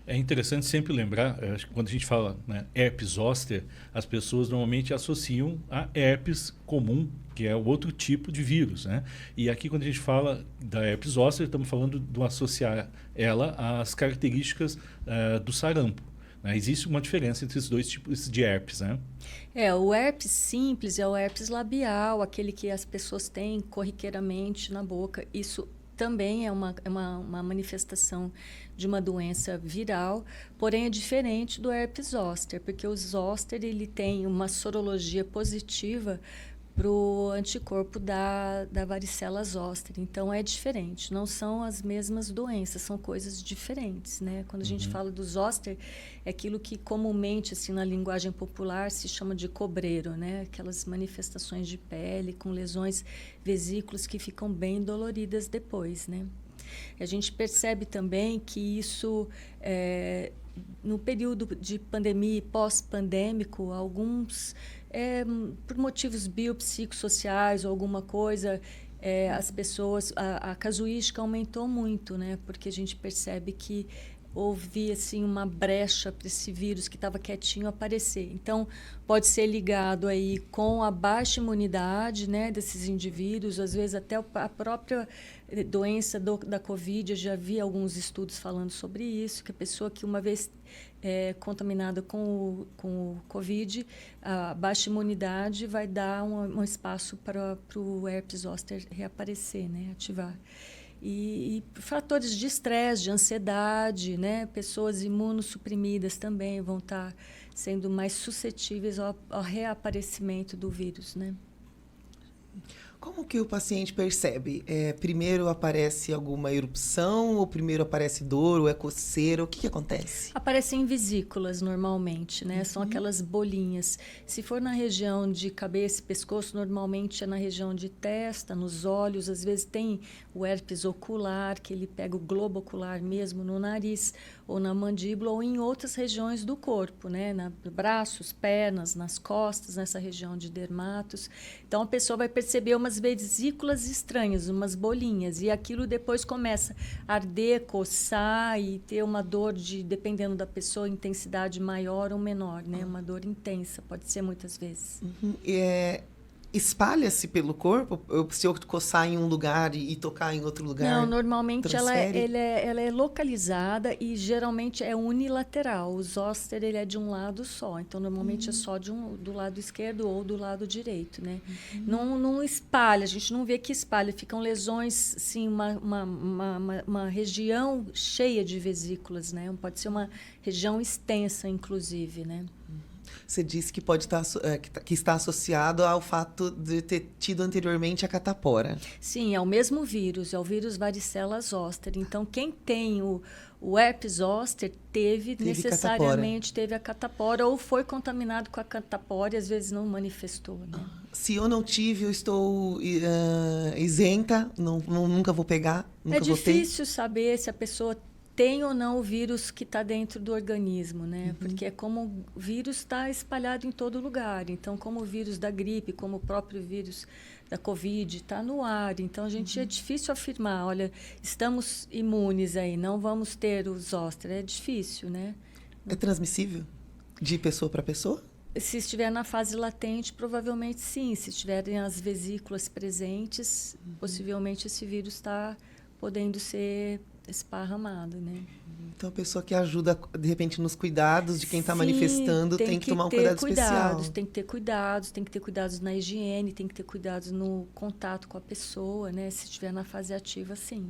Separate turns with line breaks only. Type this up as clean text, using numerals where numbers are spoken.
É interessante sempre lembrar, acho que quando a gente fala, né, herpes zoster, as pessoas normalmente associam a herpes comum, que é o outro tipo de vírus, né? E aqui quando a gente fala da herpes zoster, estamos falando de associar ela às características do sarampo. Né? Existe uma diferença entre esses dois tipos de herpes, né?
O herpes simples é o herpes labial, aquele que as pessoas têm corriqueiramente na boca. Isso também é uma manifestação de uma doença viral, porém é diferente do herpes zoster, porque o zoster ele tem uma sorologia positiva para o anticorpo da varicela zoster. Então é diferente, não são as mesmas doenças, são coisas diferentes, né? Quando a gente
Uhum.
fala do zoster, é aquilo que comumente assim na linguagem popular se chama de cobreiro, né? Aquelas manifestações de pele com lesões vesículas que ficam bem doloridas depois, né? A gente percebe também que isso no período de pandemia e pós-pandêmico, alguns, por motivos biopsicossociais ou alguma coisa, as pessoas, a casuística aumentou muito, né? Porque a gente percebe que houve assim uma brecha para esse vírus que estava quietinho aparecer. Então, pode ser ligado aí com a baixa imunidade, né, desses indivíduos, às vezes até a própria doença da Covid. Eu já vi alguns estudos falando sobre isso, que a pessoa que uma vez contaminada com o Covid, a baixa imunidade vai dar um espaço para o herpes zoster reaparecer, né, ativar. E fatores de estresse, de ansiedade, né? Pessoas imunossuprimidas também vão estar sendo mais suscetíveis ao reaparecimento do vírus, né?
Como que o paciente percebe? Primeiro aparece alguma erupção, ou primeiro aparece dor, ou é coceira? O que acontece?
Aparecem em vesículas normalmente, né? São aquelas bolinhas. Se for na região de cabeça e pescoço, normalmente é na região de testa, nos olhos. Às vezes tem o herpes ocular, que ele pega o globo ocular mesmo no nariz, ou na mandíbula, ou em outras regiões do corpo, né? Braços, pernas, nas costas, nessa região de dermatos. Então a pessoa vai perceber umas vesículas estranhas, umas bolinhas, e aquilo depois começa a arder, coçar e ter uma dor dependendo da pessoa, intensidade maior ou menor, né? Uma dor intensa, pode ser muitas vezes.
Espalha-se pelo corpo? Se eu coçar em um lugar e tocar em outro
Não,
lugar,
normalmente
transfere?
ela é localizada e geralmente é unilateral. O zoster ele é de um lado só, então normalmente é só do lado esquerdo ou do lado direito, né? Não espalha, a gente não vê que espalha, ficam lesões, sim, uma região cheia de vesículas, né? Pode ser uma região extensa, inclusive, né?
Você disse que pode estar que está associado ao fato de ter tido anteriormente a catapora.
Sim, é o mesmo vírus, é o vírus varicela zoster. Então, quem tem o herpes zoster
Teve
necessariamente teve a catapora ou foi contaminado com a catapora e às vezes não manifestou, né?
Se eu não tive, eu estou isenta, nunca vou pegar,
É
nunca vou ter.
difícil saber se a pessoa tem ou não o vírus que está dentro do organismo, né? Porque é como o vírus está espalhado em todo lugar. Então, como o vírus da gripe, como o próprio vírus da Covid está no ar. Então, a gente é difícil afirmar, olha, estamos imunes aí, não vamos ter o zoster. É difícil, né?
É transmissível de pessoa para pessoa?
Se estiver na fase latente, provavelmente sim. Se estiverem as vesículas presentes, possivelmente esse vírus está podendo ser esparramado, né?
Então, a pessoa que ajuda, de repente, nos cuidados de quem está
Sim,
manifestando tem que tomar um
ter
cuidado especial.
cuidados, tem que ter cuidados, tem que ter cuidados na higiene, tem que ter cuidados no contato com a pessoa, né? Se estiver na fase ativa, sim.